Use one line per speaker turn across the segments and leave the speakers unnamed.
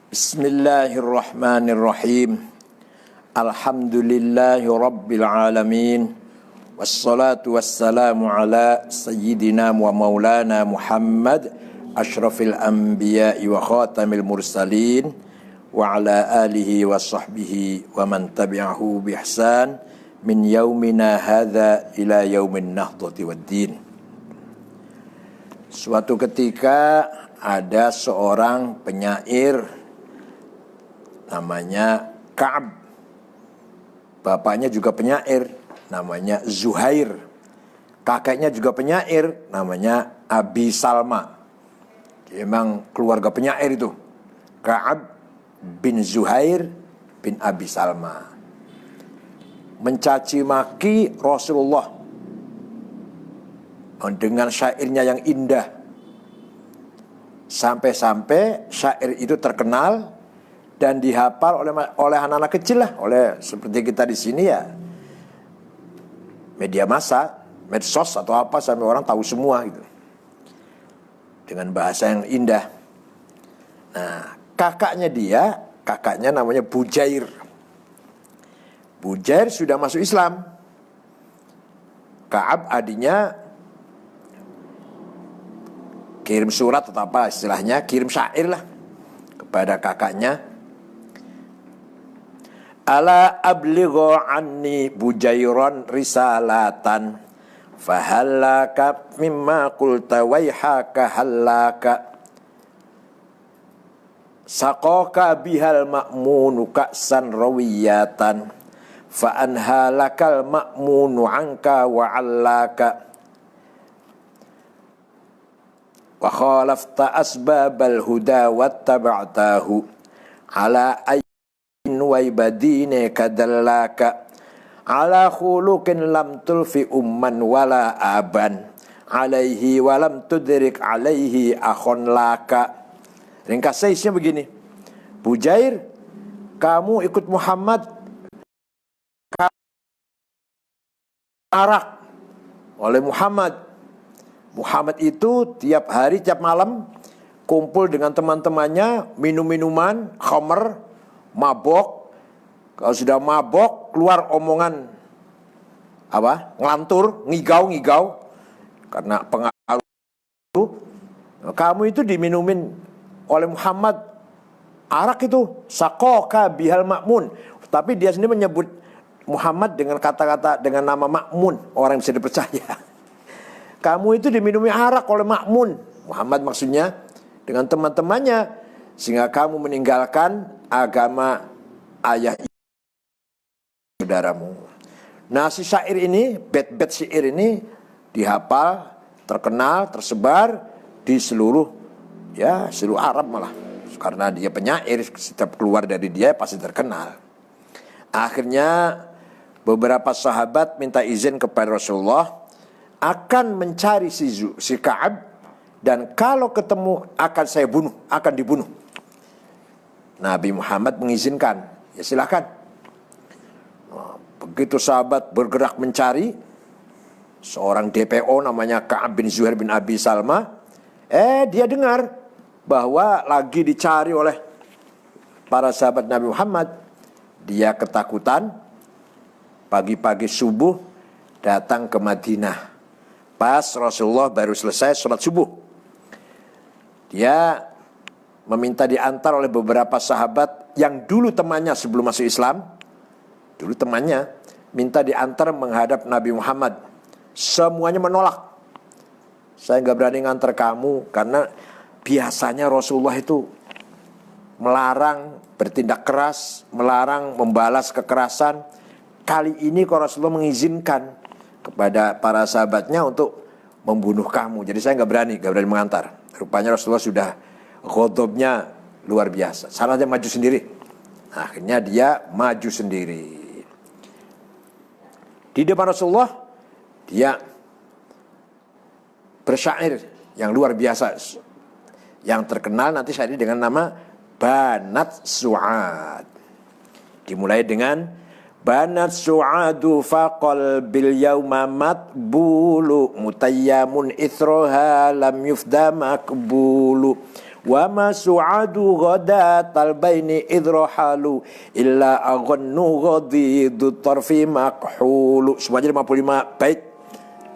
Bismillahirrahmanirrahim. Alhamdulillahi rabbil alamin. Wassalatu wassalamu ala sayyidina wa maulana Muhammad asyrafil anbiya'i wa khatamil mursalin wa ala alihi wa sahbihi wa man tabi'ahu bi ihsan min yaumina hadza ila yaumin nahdhati waddin. Suatu ketika ada seorang penyair namanya Ka'ab. Bapaknya juga penyair, namanya Zuhair. Kakeknya juga penyair, namanya Abi Salma. Memang keluarga penyair itu. Ka'ab bin Zuhair bin Abi Salma. Mencaci maki Rasulullah dengan syairnya yang indah. Sampai-sampai syair itu terkenal dan dihafal oleh anak-anak kecil lah, oleh seperti kita di sini ya, media massa, medsos atau apa, sampai orang tahu semua gitu dengan bahasa yang indah. Nah, kakaknya namanya Bujair. Bujair sudah masuk Islam. Ka'ab adiknya kirim surat atau apa istilahnya, kirim syair lah kepada kakaknya. Ala ablighu anni Bujairon risalatan fahallaka mimma qulta waihaka hallaka saqaka bihal ma'munu ka'san rawiyatan fa anhalakal ma'munu anka wa 'allaka wa khalafta asbabal huda wattaba'tahu ala waibadine kadallaka ala khuluqin lam tulfi umman wala aban alaihi walam tudrik alaihi akhon laka. Ringkasnya isinya begini. Bujair, kamu ikut Muhammad arak oleh Muhammad. Muhammad itu tiap hari, tiap malam kumpul dengan teman-temannya, minum minuman, khamr, mabok. Kalau sudah mabok, keluar omongan apa? Ngelantur, ngigau. Karena pengaruh itu, kamu itu diminumin oleh Muhammad arak itu, sakoka bihal ma'mun. Tapi dia sendiri menyebut Muhammad dengan kata-kata, dengan nama Ma'mun, orang yang bisa dipercaya. Kamu itu diminumi arak oleh Ma'mun, Muhammad maksudnya, dengan teman-temannya, sehingga kamu meninggalkan agama ayah saudaramu. Nah, si syair ini, bait-bait syair ini dihafal, terkenal, tersebar di seluruh Arab malah. Karena dia penyair, setiap keluar dari dia pasti terkenal. Akhirnya beberapa sahabat minta izin kepada Rasulullah akan mencari si Ka'ab, dan kalau ketemu akan saya bunuh, akan dibunuh. Nabi Muhammad mengizinkan, ya silakan. Begitu sahabat bergerak mencari, seorang DPO namanya Ka'ab bin Zuhair bin Abi Salma, dia dengar bahwa lagi dicari oleh para sahabat Nabi Muhammad. Dia ketakutan, pagi-pagi subuh datang ke Madinah. Pas Rasulullah baru selesai sholat subuh, dia meminta diantar oleh beberapa sahabat yang dulu temannya sebelum masuk Islam. Dulu temannya minta diantar menghadap Nabi Muhammad. Semuanya menolak. Saya gak berani ngantar kamu, karena biasanya Rasulullah itu melarang bertindak keras, melarang membalas kekerasan. Kali ini kok Rasulullah mengizinkan kepada para sahabatnya untuk membunuh kamu. Jadi saya gak berani mengantar. Rupanya Rasulullah sudah ghadabnya luar biasa. Salahnya maju sendiri. Akhirnya dia maju sendiri. Di depan Rasulullah dia bersyair yang luar biasa, yang terkenal nanti syair dengan nama Banat Su'ad. Dimulai dengan Banat su'adu faqal bil yawma matbulu mutayyamun ithroha lam yufda makbulu wa ma su'adu ghadatal baini idrohalu illa aghannu ghadidu tarfi makhulu. Semuanya 55 bait.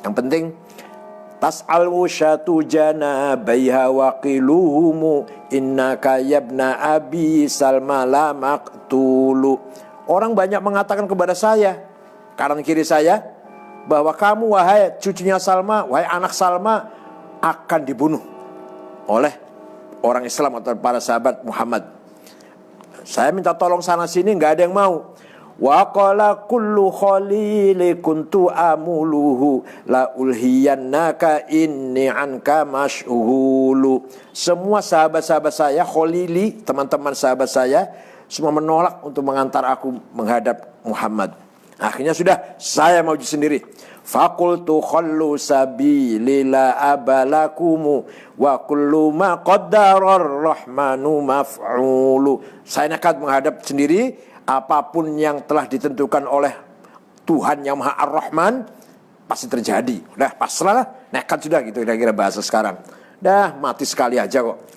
Yang penting tas'al wusyatu janabaiha waqiluhumu innaka yabna abi salma la maqtulu. Orang banyak mengatakan kepada saya, kanan kiri saya, bahwa kamu wahai cucunya Salma, wahai anak Salma, akan dibunuh oleh orang Islam atau para sahabat Muhammad. Saya minta tolong sana sini, nggak ada yang mau. Wa qala kullu khalili kuntu amuluhu la ulhiyannaka inni anka mashghulu. Semua sahabat-sahabat saya, khalili, teman-teman sahabat saya, semua menolak untuk mengantar aku menghadap Muhammad. Akhirnya sudah, saya maju sendiri. Faqultu khallu sabili la abalakumu wa kullu ma qaddarar rahmanu maf'ulu. Saya nekat menghadap sendiri, apapun yang telah ditentukan oleh Tuhan yang Maha Ar-Rahman pasti terjadi. Udah pasrah lah, nekat sudah gitu kira-kira bahasa sekarang. Dah mati sekali aja kok.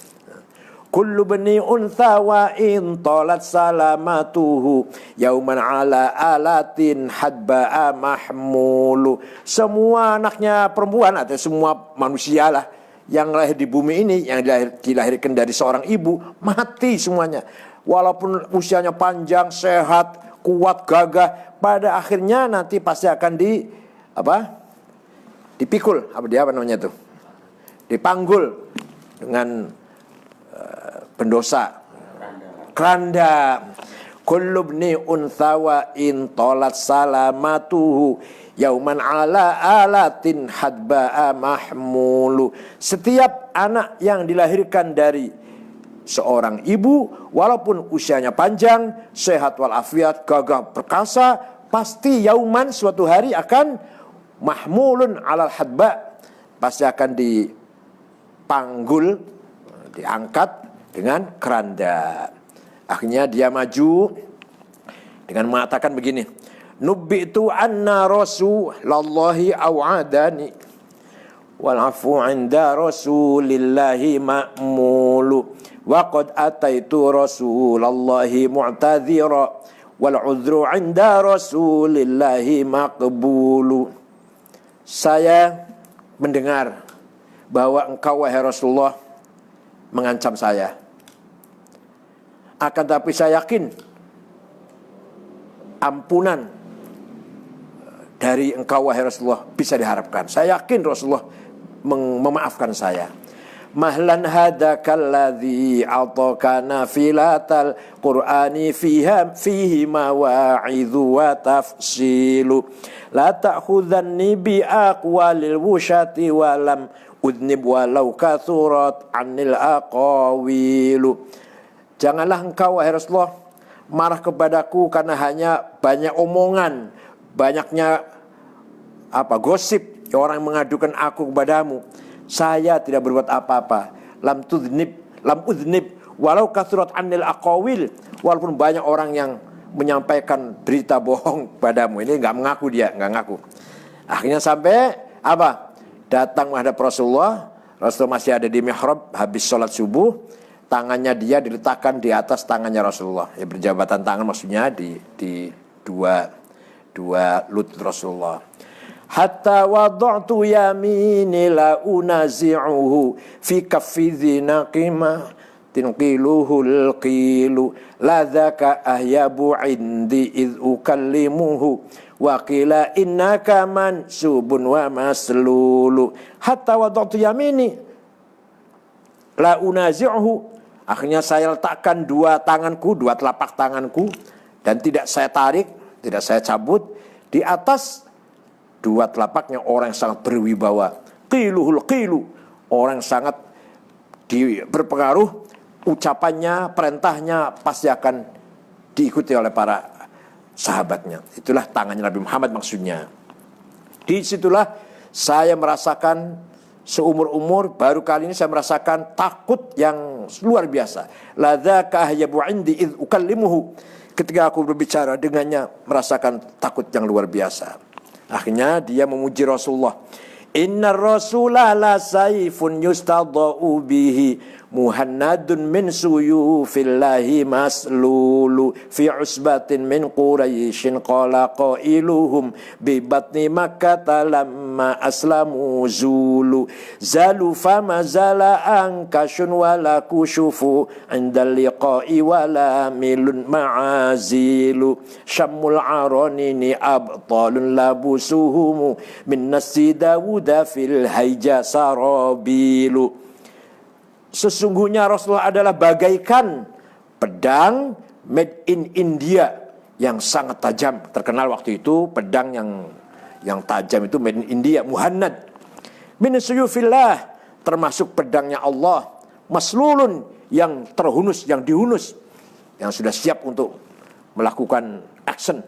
Kullu bani untha wa in talat salamatuhu yauman ala alatin hadba'a mahmulu. Semua anaknya perempuan atau semua manusia lah yang lahir di bumi ini, yang dilahirkan dari seorang ibu, mati semuanya. Walaupun usianya panjang, sehat, kuat, gagah, pada akhirnya nanti pasti akan dipikul, apa namanya tuh? Dipanggul dengan pendosa, keranda. Kullu bni untha wa in talat salamatuhu yauman ala alatin hadba'a mahmulu. Setiap anak yang dilahirkan dari seorang ibu, walaupun usianya panjang, sehat walafiat, gagah perkasa, pasti yauman suatu hari akan mahmulun alal hadba, pasti akan dipanggul, diangkat dengan keranda. Akhirnya dia maju dengan mengatakan begini, nubbitu anna rasulallahi aw'adani wal afu 'inda rasulillahi ma'mulu wa qad ataitu rasulallahi mu'tadhira wal 'udhru 'inda rasulillahi maqbulu. Saya mendengar bahwa engkau wahai Rasulullah mengancam saya. Akan tapi saya yakin ampunan dari engkau wahai Rasulullah bisa diharapkan. Saya yakin Rasulullah memaafkan saya. Mahlan hadakalladzi ataqana filatal qur'ani fihi mawa'idhu wa tafsilu la ta'khudhanni bi aqwalil wusyati wa lam udnib walau kathurat anil aqawilu. Janganlah engkau wahai Rasulullah marah kepadaku karena hanya banyak omongan, banyaknya gosip orang mengadukan aku kepadamu. Saya tidak berbuat apa-apa. Lam udnib walau kathurat anil aqawil, walaupun banyak orang yang menyampaikan berita bohong padamu. Ini enggak mengaku, dia enggak ngaku. Akhirnya sampai datang menghadap Rasulullah. Rasulullah masih ada di mihrab habis sholat subuh. Tangannya dia diletakkan di atas tangannya Rasulullah. Ya, berjabatan tangan maksudnya di dua lutut Rasulullah. Hatta wada'tu yamini la unazi'uhu fi kaffi dhinaqima tinqiluhul qilu la dhaka ahyabu indi idh ukallimuhu wa qila innaka mansubun wa maslulu. Hatta wada'tu yamini la unazi'uhu, akhirnya saya letakkan dua telapak tanganku dan tidak saya tarik, tidak saya cabut di atas dua telapaknya orang yang sangat berwibawa. Qiluhul qilu, orang sangat berpengaruh, ucapannya, perintahnya pasti akan diikuti oleh para sahabatnya. Itulah tangannya Nabi Muhammad maksudnya. Disitulah saya merasakan seumur-umur baru kali ini saya merasakan takut yang luar biasa. Ladzaka ahyabu indi id ukallimuhu. Ketika aku berbicara dengannya merasakan takut yang luar biasa. Akhirnya dia memuji Rasulullah. Innar rasula la saifun yustadau bihi Muhannadun min suyufillahi maslulu fi usbatin min Quraisyin qala qailuhum bi batni Makkah lamma aslamu zulu zalu fama zala ankashun wala kushufu indal liqa'i wala milun ma'azilu syammul aronini abtalun labusuhumu min nasi Dawuda fil haija sarabilu. Sesungguhnya Rasulullah adalah bagaikan pedang made in India yang sangat tajam. Terkenal waktu itu pedang yang tajam itu made in India, muhannad. Min suyufillah, termasuk pedangnya Allah. Maslulun, yang terhunus, yang dihunus, yang sudah siap untuk melakukan action.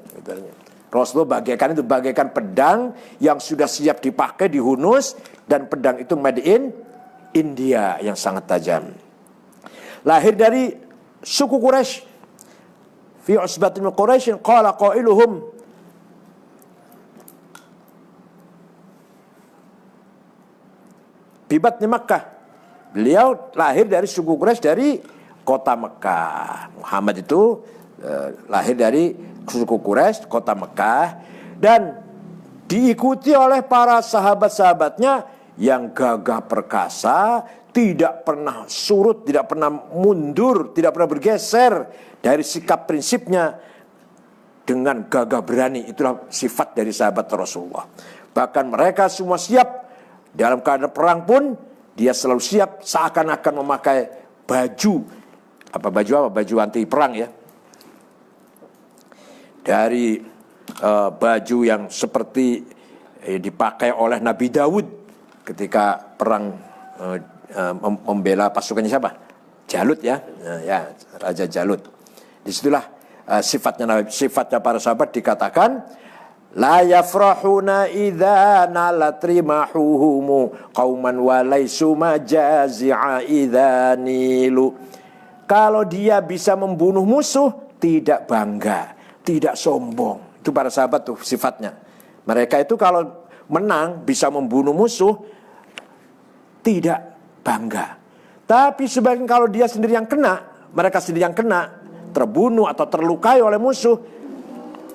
Rasulullah bagaikan pedang yang sudah siap dipakai, dihunus, dan pedang itu made in India yang sangat tajam. Lahir dari suku Quraisy. Fi usbatin min Quraisyin qala qailuhum bi batni Makkah. Beliau lahir dari suku Quraisy dari kota Mekah. Muhammad itu lahir dari suku Quraisy, kota Mekah, dan diikuti oleh para sahabat-sahabatnya yang gagah perkasa, tidak pernah surut, tidak pernah mundur, tidak pernah bergeser dari sikap prinsipnya dengan gagah berani. Itulah sifat dari sahabat Rasulullah. Bahkan mereka semua siap dalam keadaan perang pun dia selalu siap, seakan-akan memakai baju baju anti perang ya, dari baju yang seperti dipakai oleh Nabi Dawud ketika perang membela pasukannya siapa? Jalut ya, Raja Jalut. Disitulah sifatnya para sahabat dikatakan la yafrahuna idza nalat rimahuhum qauman wa laysu majazi'a idza nilu. Kalau dia bisa membunuh musuh tidak bangga, tidak sombong. Itu para sahabat tuh sifatnya. Mereka itu kalau menang bisa membunuh musuh tidak bangga. Tapi sebagian kalau dia sendiri yang kena, mereka sendiri yang kena, terbunuh atau terlukai oleh musuh,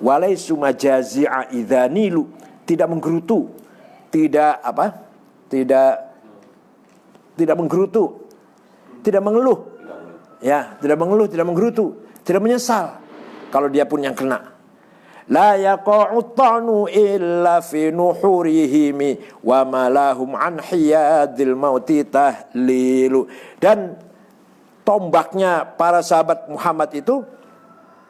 walaisu majazi'a idzanilu, tidak menggerutu, tidak menggerutu, tidak mengeluh. Ya, tidak mengeluh, tidak menggerutu, tidak menyesal kalau dia pun yang kena. La yaqa'u ta'nu illa fi nuhurihimi wa malahum an hiyadil mauti tahlilu. Dan tombaknya para sahabat Muhammad itu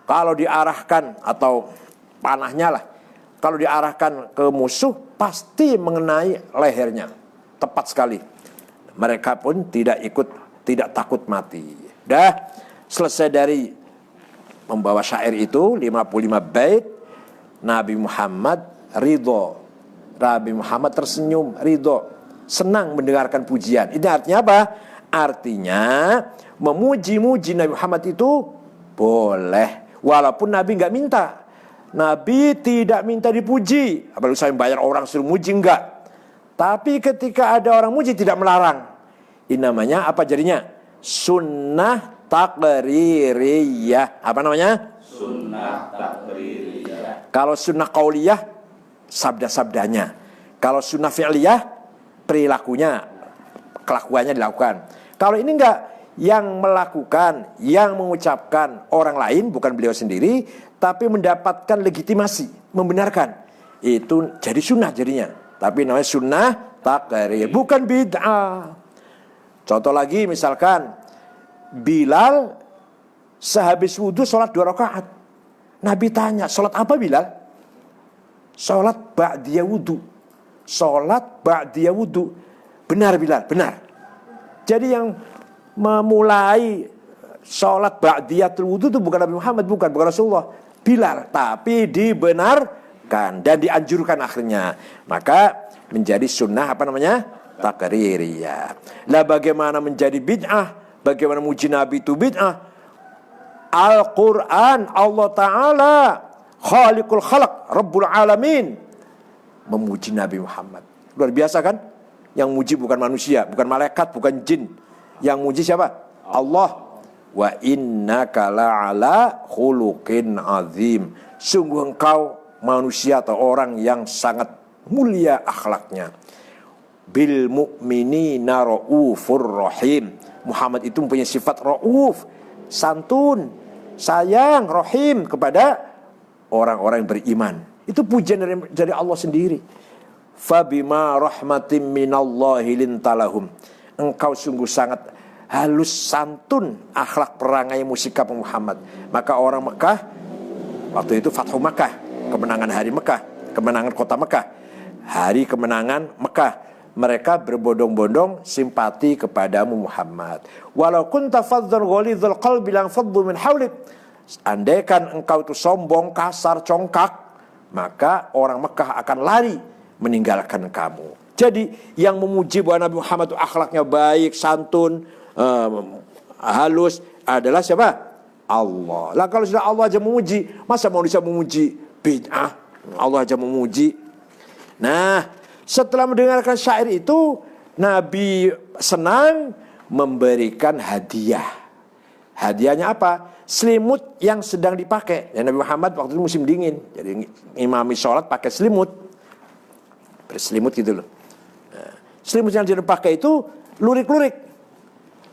kalau diarahkan, atau panahnya lah, kalau diarahkan ke musuh pasti mengenai lehernya. Tepat sekali. Mereka pun tidak takut mati. Dah selesai dari membawa syair itu 55 bait, Nabi Muhammad ridho. Nabi Muhammad tersenyum, ridho, senang mendengarkan pujian. Ini artinya apa? Artinya memuji-muji Nabi Muhammad itu boleh, walaupun Nabi nggak minta. Nabi tidak minta dipuji. Apalagi saya bayar orang suruh muji, enggak. Tapi ketika ada orang muji tidak melarang. Ini namanya apa jadinya? Sunnah taqririyah. Apa namanya? Sunnah taqririyah. Kalau sunnah qauliyah, sabda-sabdanya. Kalau sunnah fi'liyah, perilakunya, kelakuannya dilakukan. Kalau ini enggak, yang melakukan, yang mengucapkan orang lain, bukan beliau sendiri, tapi mendapatkan legitimasi, membenarkan. Itu jadi sunnah jadinya. Tapi namanya sunnah taqrir, bukan bid'ah. Contoh lagi misalkan Bilal sehabis wudhu sholat 2 rakaat. Nabi tanya, sholat apa Bilal? Sholat ba'diyah wudhu. Sholat ba'diyah wudhu. Benar Bilal, benar. Jadi yang memulai sholat ba'diyatul wudhu itu bukan Nabi Muhammad, bukan Rasulullah, Bilal. Tapi dibenarkan dan dianjurkan akhirnya. Maka menjadi sunnah apa namanya? Taqririyah. Lah bagaimana menjadi bid'ah? Bagaimana muji Nabi itu bid'ah? Al-Quran, Allah Ta'ala Khaliqul Khalaq, Rabbul Alamin, memuji Nabi Muhammad. Luar biasa kan? Yang muji bukan manusia, bukan malaikat, bukan jin. Yang muji siapa? Allah. Wa innaka la'ala khuluqin azim. Sungguh engkau manusia atau orang yang sangat mulia akhlaknya. Bil mu'minina ra'ufur rahim. Muhammad itu mempunyai sifat ra'uf, santun, sayang, rahim kepada orang-orang yang beriman. Itu pujian dari Allah sendiri. Fabima rahmatim minallahi lintalahum. Engkau sungguh sangat halus, santun, akhlak perangai musikap Muhammad. Maka orang Mekah, waktu itu Fathu Mekah, kemenangan hari Mekah, kemenangan kota Mekah, hari kemenangan Mekah, mereka berbondong-bondong simpati kepadamu Muhammad. Walau kunta faddan ghalidhal qalbi lan faddu min haulik. Andaikan engkau itu sombong, kasar, congkak, maka orang Mekah akan lari meninggalkan kamu. Jadi yang memuji bahwa Nabi Muhammad itu akhlaknya baik, santun, halus adalah siapa? Allah. Lah kalau sudah Allah aja memuji, masa manusia memuji bid'ah? Allah aja memuji. Nah, setelah mendengarkan syair itu, Nabi senang memberikan hadiah. Hadiahnya apa? Selimut yang sedang dipakai. Ya, Nabi Muhammad waktu itu musim dingin, jadi imami sholat pakai selimut, berselimut gitu loh. Nah, selimut yang dipakai itu lurik-lurik.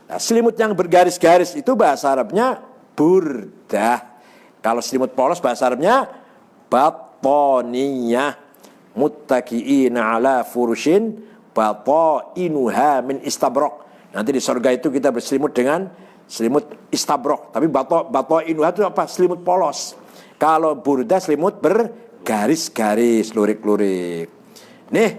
Nah, selimut yang bergaris-garis itu bahasa Arabnya burdah. Kalau selimut polos bahasa Arabnya batoniyah. Muttaqiina ala furushin batainuha min istabrok. Nanti di surga itu kita berselimut dengan selimut istabrok. Tapi batainuha itu apa? Selimut polos. Kalau burdah selimut bergaris-garis, lurik-lurik. Nih,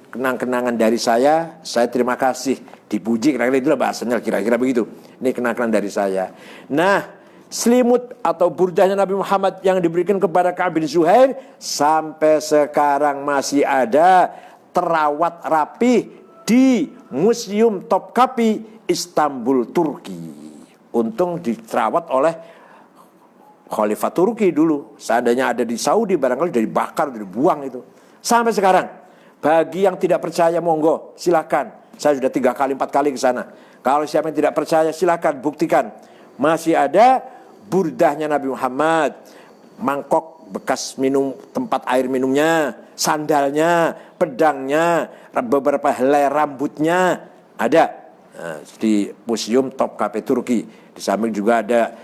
kenang-kenangan dari saya terima kasih. Dipuji, kira-kira itulah bahasanya, kira-kira begitu. Ini kenang-kenangan dari saya. Nah, selimut atau burdahnya Nabi Muhammad yang diberikan kepada Ka'ab bin Zuhair sampai sekarang masih ada, terawat rapi di Museum Topkapi Istanbul, Turki. Untung diterawat oleh Khalifah Turki dulu. Seandainya ada di Saudi barangkali sudah dibakar, dibuang itu. Sampai sekarang, bagi yang tidak percaya monggo silakan. Saya sudah 3 kali 4 kali ke sana. Kalau siapa yang tidak percaya silakan buktikan. Masih ada burdahnya Nabi Muhammad, mangkok bekas minum, tempat air minumnya, sandalnya, pedangnya, beberapa helai rambutnya ada di Museum Topkapi Turki. Di samping juga ada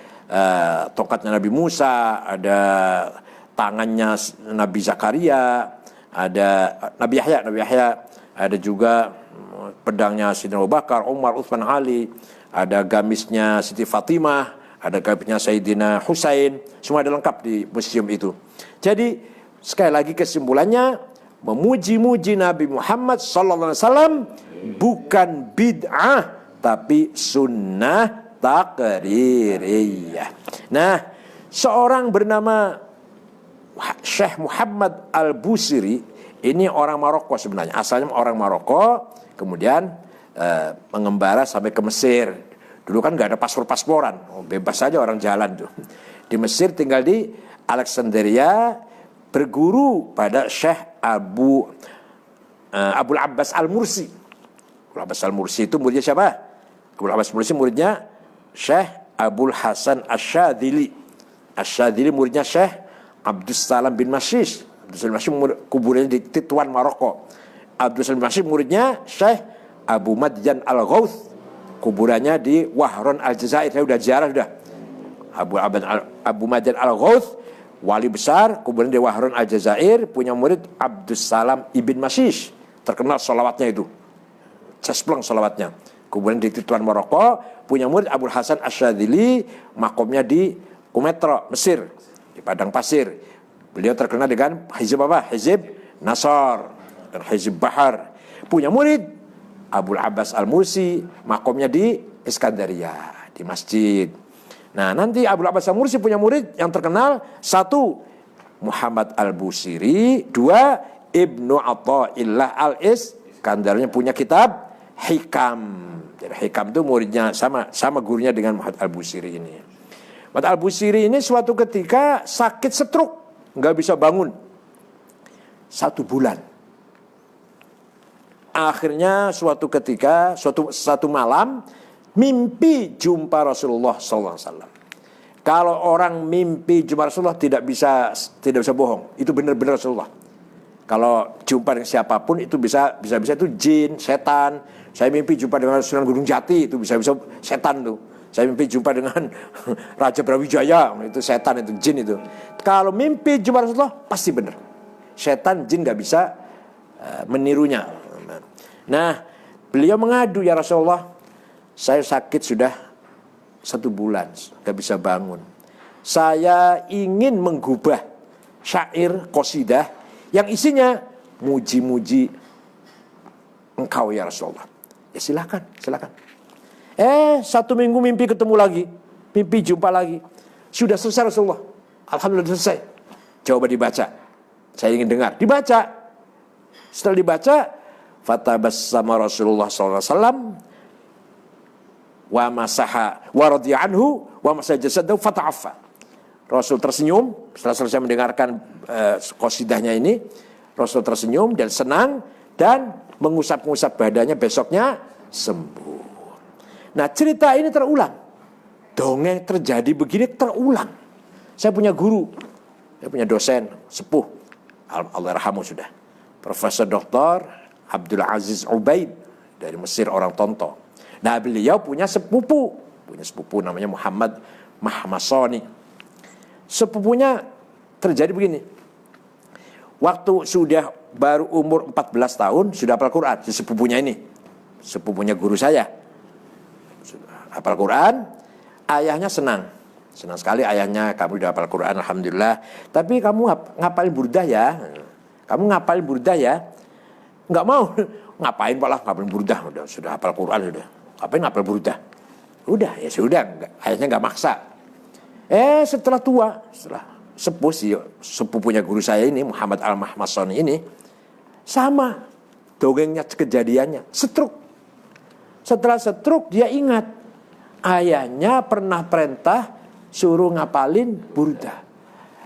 tongkatnya Nabi Musa, ada tangannya Nabi Zakaria, ada Nabi Yahya, ada juga pedangnya Sayyidina Abu Bakar, Umar, Utsman, Ali, ada gamisnya Siti Fatimah, ada gamisnya Sayyidina Husain, semua ada lengkap di museum itu. Jadi sekali lagi kesimpulannya, memuji-muji Nabi Muhammad SAW bukan bid'ah, tapi sunnah taqririyah. Nah, seorang bernama Syekh Muhammad Al-Busiri, ini orang Maroko sebenarnya, asalnya orang Maroko, kemudian mengembara sampai ke Mesir. Dulu kan nggak ada paspor-pasporan, bebas saja orang jalan tuh. Di Mesir, tinggal di Alexandria, berguru pada Syekh Abul Abbas Al-Mursi. Abul Abbas Al-Mursi itu muridnya siapa? Abul Abbas Al-Mursi muridnya Syekh Abul Hasan Asyadili. Asyadili muridnya Syekh Abdus Salam bin Mashish. Abdus Salam bin Mashish kuburannya di Tituan, Maroko. Abdus Salam bin Mashish muridnya Syekh Abu Madjan Al-Ghauth, kuburannya di Wahron Al-Jazair. Saya sudah ziarah sudah. Abu Madjan Al-Ghauth, wali besar, kuburan di Wahron Al-Jazair, punya murid Abdus Salam ibn Mashish, terkenal sholawatnya itu, cespleng sholawatnya. Kuburan di Tituan, Maroko, punya murid Abul Hasan Asyadili, makomnya di Kumetro, Mesir, di Padang Pasir. Beliau terkenal dengan hizib apa? Hizib Nasr dan hizib Bahar. Punya murid Abul Abbas Al-Mursi, makomnya di Iskandaria, di masjid. Nah, nanti Abul Abbas Al-Mursi punya murid yang terkenal, 1 Muhammad Al-Busiri, 2 Ibnu Athaillah Al-Iskandarinya, punya kitab Hikam. Jadi Hikam itu muridnya sama gurunya dengan Muhammad Al-Busiri ini. Muhammad Al-Busiri ini suatu ketika sakit stroke, nggak bisa bangun 1 bulan. Akhirnya suatu ketika, satu malam, mimpi jumpa Rasulullah SAW. Kalau orang mimpi jumpa Rasulullah tidak bisa bohong. Itu benar-benar Rasulullah. Kalau jumpa dengan siapapun itu bisa itu jin, setan. Saya mimpi jumpa dengan Sunan Gunung Jati, itu bisa setan tuh. Saya mimpi jumpa dengan Raja Brawijaya, itu setan, itu jin itu. Kalau mimpi jumpa Rasulullah pasti benar. Setan, jin gak bisa menirunya. Nah, beliau mengadu, ya Rasulullah, saya sakit sudah 1 bulan, gak bisa bangun. Saya ingin menggubah syair, qasidah yang isinya muji-muji engkau ya Rasulullah. Ya silakan. 1 minggu mimpi ketemu lagi, mimpi jumpa lagi. Sudah selesai Rasulullah. Alhamdulillah selesai. Coba dibaca. Saya ingin dengar. Dibaca. Setelah dibaca, fatabassama Rasulullah SAW wa masaha wa radiya anhu wa masaha jasadahu fata'affa. Rasul tersenyum setelah selesai mendengarkan qasidahnya ini. Rasul tersenyum dan senang dan mengusap-ngusap badannya, besoknya sembuh. Nah, cerita ini terulang. Dongeng terjadi begini terulang. Saya punya guru, saya punya dosen sepuh, Allah yarhamu sudah, Profesor Dr. Abdul Aziz Ubaid dari Mesir, orang Tonto. Nah, beliau punya sepupu namanya Muhammad Mahmasoni. Sepupunya terjadi begini. Waktu sudah baru umur 14 tahun sudah hafal Quran, si sepupunya ini. Sepupunya guru saya. Hafal Quran, ayahnya senang sekali ayahnya, kamu sudah hafal Quran alhamdulillah. Tapi kamu ngapalin burdah ya. Kamu ngapalin burdah ya. Enggak mau. Ngapain Pak, ngapalin burdah, sudah hafal Quran sudah. Ngapain ngapal burdah? Udah, ya sudah, ayahnya enggak maksa. Setelah tua, setelah sepuh si sepupunya guru saya ini Muhammad Al-Mahmasoni ini sama dongengnya, kejadiannya stroke. Setelah stroke dia ingat ayahnya pernah perintah suruh ngapalin burdah.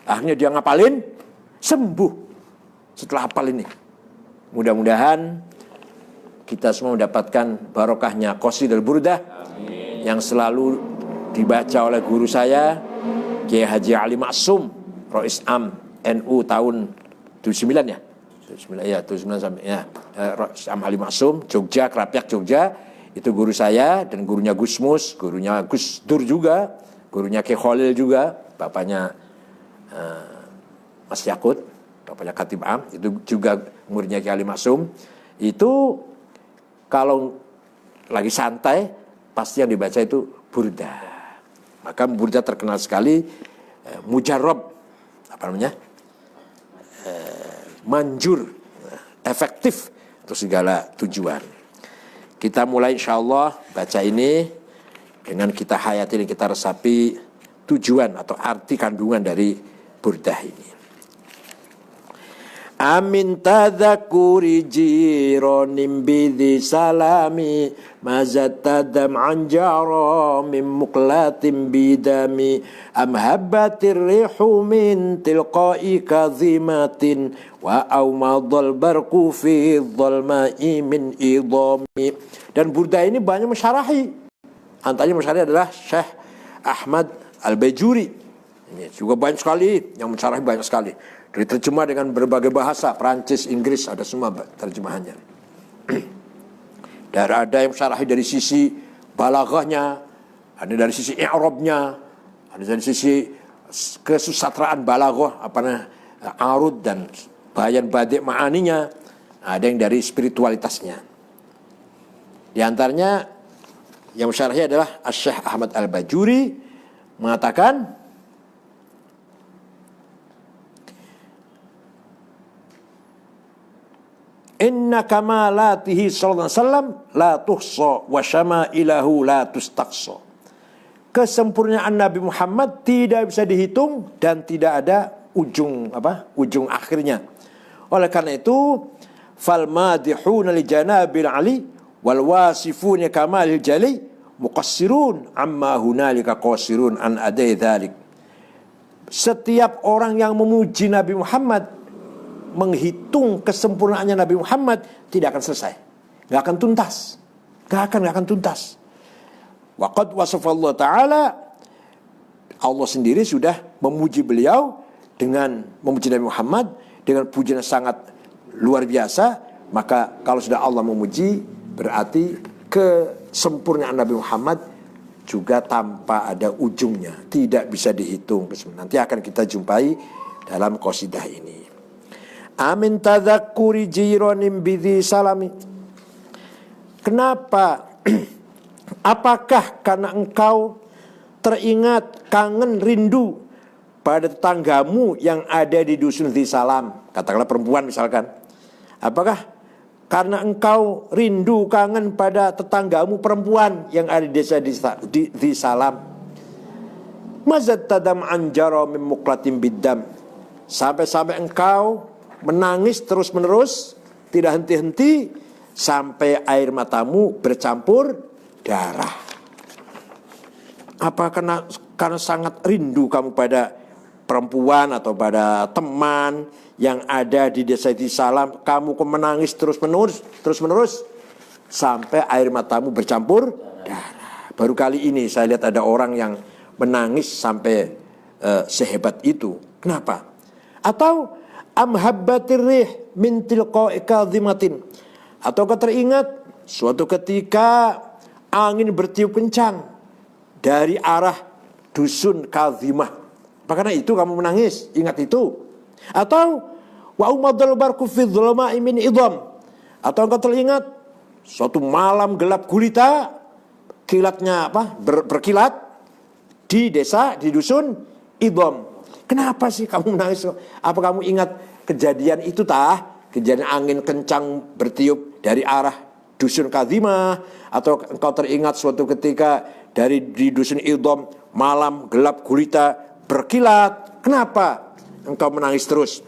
Akhirnya dia ngapalin, sembuh setelah hafal ini. Mudah-mudahan kita semua mendapatkan barokahnya qasidah burdah yang selalu dibaca oleh guru saya Kiai Haji Ali Maksum, Rais Am NU tahun 79 ya. 79 sampai ya. Rais Am Ali Maksum, Jogja, Krapyak Jogja. Itu guru saya dan gurunya Gus Mus, gurunya Gus Dur juga, gurunya Kiai Khalil juga, bapaknya Mas Yakut, bapaknya Khatib Am, itu juga muridnya Kiai Ali Maksum. Itu kalau lagi santai pasti yang dibaca itu burdah. Maka burdah terkenal sekali mujarab, manjur, efektif untuk segala tujuan. Kita mulai insyaallah baca ini dengan kita hayati dan kita resapi tujuan atau arti kandungan dari burdah ini. Amin tadzakuri jironim bidhi salami mazatadam anjara min muqlatim bidami am habbatir rihu min tilqai kazimatin wa aumadul barqu fi dhalma'i min idami. Dan burdah ini banyak mensyarahi. Antaranya mensyarahi adalah Syekh Ahmad Al-Bajuri. Ini juga banyak sekali yang mensyarahi, banyak sekali. Diterjemah dengan berbagai bahasa, Perancis, Inggris, ada semua terjemahannya. Dan ada yang mensyarahi dari sisi balaghahnya, ada dari sisi i'rabnya, ada dari sisi kesusatraan balaghah, arud dan bayan badik ma'aninya, ada yang dari spiritualitasnya. Di antaranya yang mensyarahi adalah Syekh Ahmad Al-Bajuri mengatakan, inna kamalatihi sallallahu alaihi wasallam la tuhsa wa syama'ilahu la tustaqsa. Kesempurnaan Nabi Muhammad tidak bisa dihitung dan tidak ada ujung akhirnya. Oleh karena itu fal madihuna li janabil ali wal wasifuna kamalil jali muqassirun amma hunalika qasirun an adai dzalik. Setiap orang yang memuji Nabi Muhammad, menghitung kesempurnaannya Nabi Muhammad, tidak akan selesai, nggak akan tuntas. Waqad wasafallahu ta'ala, Allah sendiri sudah memuji beliau dengan memuji Nabi Muhammad dengan pujian yang sangat luar biasa. Maka kalau sudah Allah memuji, berarti kesempurnaan Nabi Muhammad juga tanpa ada ujungnya, tidak bisa dihitung. Nanti akan kita jumpai dalam qasidah ini. Amin tadzakkuri jironim bidhi salami. Kenapa? Apakah karena engkau teringat, kangen, rindu pada tetanggamu yang ada di dusun Dhi Salam? Katakanlah perempuan misalkan. Apakah karena engkau rindu, kangen pada tetanggamu perempuan yang ada di desa Dhi Salam? Mazat tadam anjaro min muqlatin biddam. Sampai-sampai engkau menangis terus-menerus, tidak henti-henti, sampai air matamu bercampur darah. Apa karena sangat rindu kamu pada perempuan atau pada teman yang ada di desa Dhi Salam, kamu menangis terus-menerus sampai air matamu bercampur darah. Baru kali ini saya lihat ada orang yang menangis sampai sehebat itu. Kenapa? Atau amhabbatir rih min tilqa'i kadhimatin. Atau kau teringat suatu ketika angin bertiup kencang dari arah dusun Kadhimah. Karena itu kamu menangis, ingat itu. Atau wa umadul barku fi dhulama'i min idham. Atau engkau teringat suatu malam gelap gulita, kilatnya berkilat di desa, di dusun Idham. Kenapa sih kamu menangis? Apa kamu ingat kejadian itu Kejadian angin kencang bertiup dari arah dusun Kadhimah, atau engkau teringat suatu ketika di dusun Idham malam gelap gulita berkilat? Kenapa engkau menangis terus?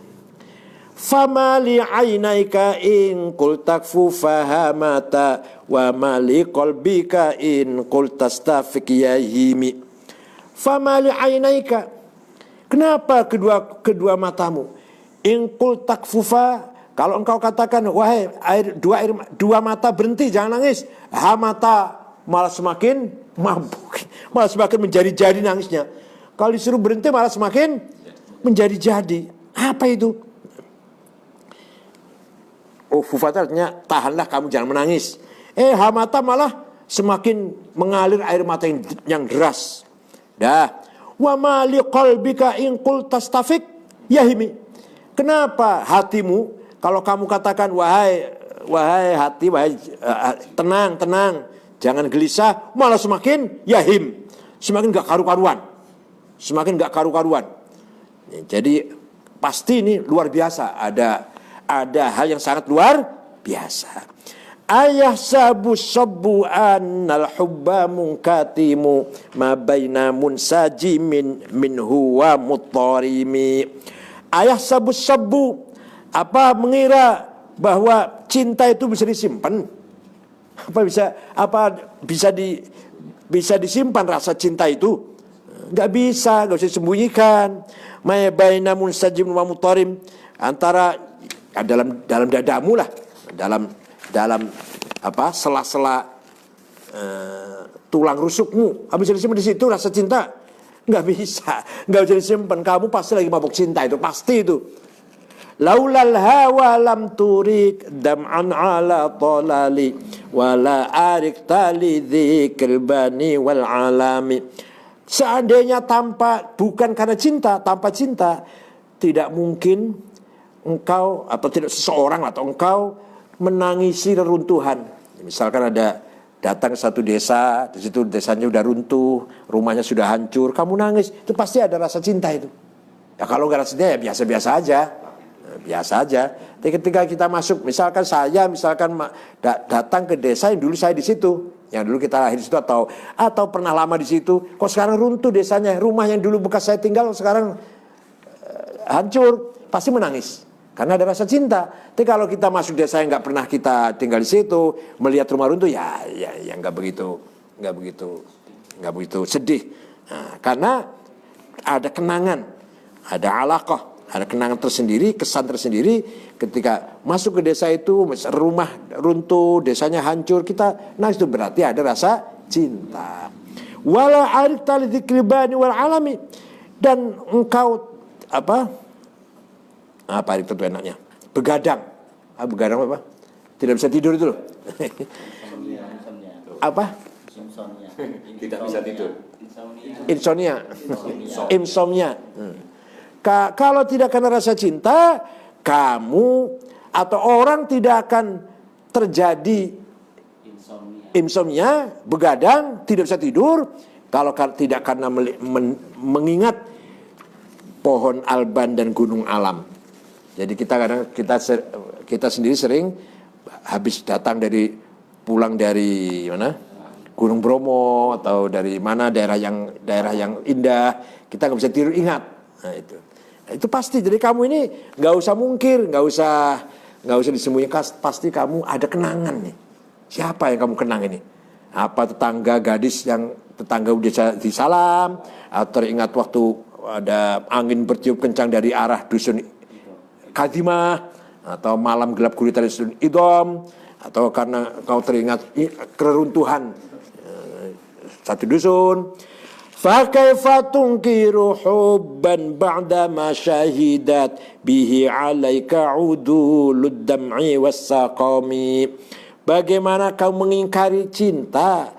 Fama li ainaika in qul takfu fahamata wa ma li qalbika in qul tastafiq yahimi. Fama li ainaika, kenapa kedua matamu? In qul takfufa, kalau engkau katakan wahai dua mata berhenti, jangan nangis, mata malah semakin mabuk, malah semakin menjadi-jadi nangisnya. Kalau disuruh berhenti malah semakin menjadi-jadi. Apa itu? Oh, fufata artinya tahanlah, kamu jangan menangis. Mata malah semakin mengalir air mata yang deras. Wa ma li qalbika in qul tastafiq yahimi. Kenapa hatimu, kalau kamu katakan wahai hati, tenang, jangan gelisah, malah semakin yahim, semakin gak karu-karuan. Jadi pasti ini luar biasa, ada hal yang sangat luar biasa. Ayah sabbu annal hubba munkatimu ma baina munsajimin minhu wa muttarimi. Ayah sabbu, apa mengira bahwa cinta itu bisa disimpan? Bisa disimpan rasa cinta itu? Enggak bisa disembunyikan. Ma baina munsajimin wa muttarim, antara dalam dadamu lah, dalam sela-sela tulang rusukmu. Habis disimpan di situ rasa cinta? Nggak bisa disimpan. Kamu pasti lagi mabuk cinta, itu pasti itu. Laulal hawa lam turik dam'an ala talali wala arik tali dzikr bani wal alami. Seandainya bukan karena cinta, tanpa cinta, tidak mungkin engkau atau tidak seseorang atau engkau menangisi reruntuhan. Misalkan datang ke satu desa, di situ desanya sudah runtuh, rumahnya sudah hancur, kamu nangis, itu pasti ada rasa cinta itu. Ya kalau nggak rasa cinta ya biasa-biasa aja. Tapi ketika kita masuk, misalkan datang ke desa yang dulu saya di situ, yang dulu kita lahir di situ atau pernah lama di situ, kok sekarang runtuh desanya, rumah yang dulu bekas saya tinggal sekarang hancur, pasti menangis. Karena ada rasa cinta. Tapi kalau kita masuk desa yang nggak pernah kita tinggal di situ, melihat rumah runtuh, ya nggak begitu sedih. Nah, karena ada kenangan, ada alaqah, ada kenangan tersendiri, kesan tersendiri ketika masuk ke desa itu, rumah runtuh, desanya hancur, kita nangis, itu berarti ada rasa cinta. wala arifta li dzikri bani wal alami, dan engkau apa itu tuh enaknya, begadang. Begadang apa? Tidak bisa tidur itu loh. Apa?
Tidak bisa tidur.
Insomnia. Kalau tidak karena rasa cinta, kamu atau orang tidak akan terjadi insomnia, begadang, tidak bisa tidur, kalau tidak karena mengingat pohon alban dan gunung alam. Jadi kita sendiri sering habis pulang dari mana, Gunung Bromo atau dari mana daerah yang indah, kita nggak bisa tidur, ingat. Nah itu pasti. Jadi kamu ini nggak usah mungkir, nggak usah disembunyikan, pasti kamu ada kenangan nih. Siapa yang kamu kenang ini? Apa tetangga gadis yang tetangga udah disalam, atau teringat waktu ada angin bertiup kencang dari arah dusun Kadimah, atau malam gelap gulita di dusun Idom, atau karena kau teringat keruntuhan satu dusun. Fa kaifa tunkiru hubban ba'da ma syahidat bihi 'alaika 'udulud dam'i was-saqami. Bagaimana kau mengingkari cinta?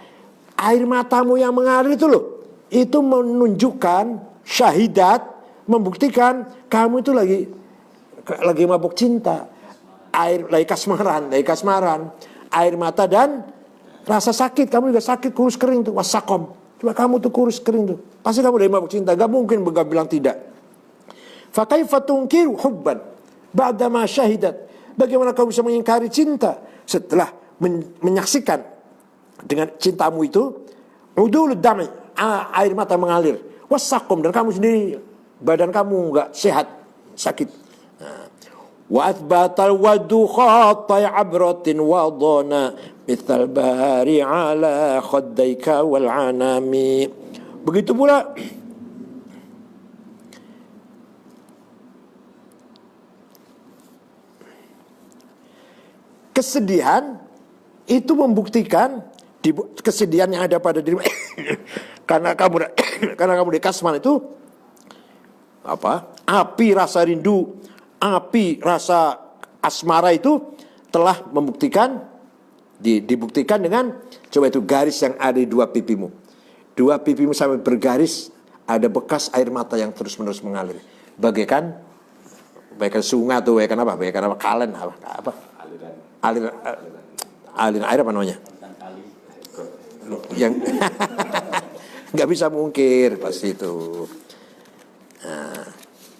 Air matamu yang mengalir itu loh, itu menunjukkan syahidat, membuktikan kamu itu lagi mabuk cinta. Lagi kasmaran, air mata dan rasa sakit. Kamu juga sakit, kurus kering tuh, wasakom. Coba kamu tuh kurus kering tuh, pasti kamu lagi mabuk cinta. Gak mungkin gak bilang tidak. Fa kaifa tunkiru hubban ba'da ma syahidat. Bagaimana kamu bisa mengingkari cinta setelah menyaksikan dengan cintamu itu udulud dam'i, air mata mengalir, wasakom, dan kamu sendiri badan kamu enggak sehat, sakit. Wa athbatal wadu khatai abratin wa dhana mithal bahari ala khaddaika wal anami. Begitu pula kesedihan itu membuktikan kesedihan yang ada pada dirimu karena kamu di kasman itu apa? Api rasa rindu, api rasa asmara itu telah dibuktikan dengan coba itu garis yang ada di dua pipimu. Dua pipimu sampai bergaris ada bekas air mata yang terus-menerus mengalir. Bagaikan sungai tuh, bagaikan apa? Kalen apa? Aliran air apa namanya? Yang nggak bisa mungkir pasti itu. Nah,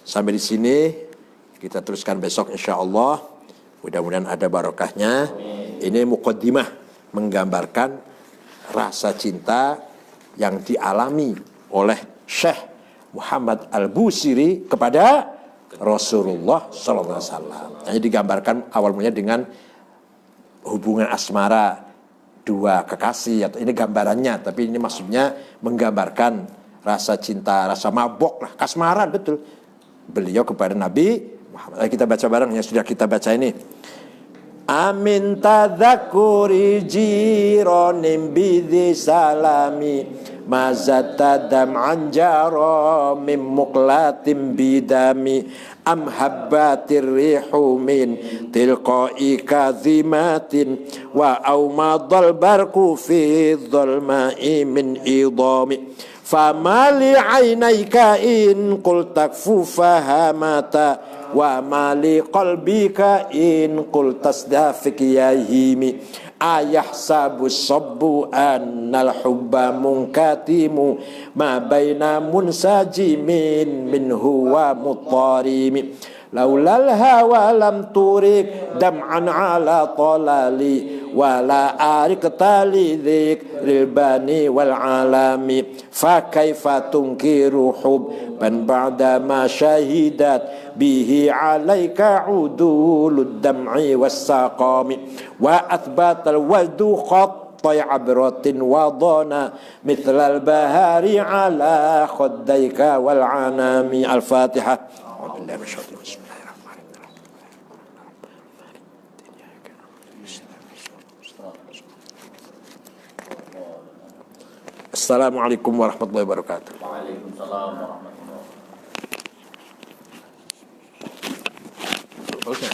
sampai di sini kita teruskan besok insyaallah. Mudah-mudahan ada barokahnya. Ini muqaddimah menggambarkan rasa cinta yang dialami oleh Syekh Muhammad Al-Busiri kepada Rasulullah sallallahu alaihi wasallam. Ini digambarkan awal mulanya dengan hubungan asmara dua kekasih, atau ini gambarannya, tapi ini maksudnya menggambarkan rasa cinta, rasa mabok lah, kasmaran betul beliau kepada Nabi Muhammad. Kita baca bareng yang sudah kita baca ini. Amin tadzakuri jironim bidhi salami mazata dam'an jaro mim muklatim bidami am habbatir rihu min tilqai kazimatin wa aumadal barku fi dhulma'i min idami famali ainaika in qul takfu fahamata wa mali qalbika in qul tasdafik yahimi ayahsabu sabbu annal hubba munkatimu ma baina munsajimin minhu wa mutarimi laulal hawa lam turik dam'an ala talali wala arik tali dhikril bani wal alami fa kaifa tunkiru hubban ba'da ma syahidat bihi alaika udulud dam'i was-saqami wa athbatal wadu khattai abratin wa dhana mithlal bahari ala khaddaika wal anami. Al-Fatihah. Wassalamualaikum warahmatullahi wabarakatuh.
Waalaikumsalam warahmatullahi wabarakatuh.
Bagusnya,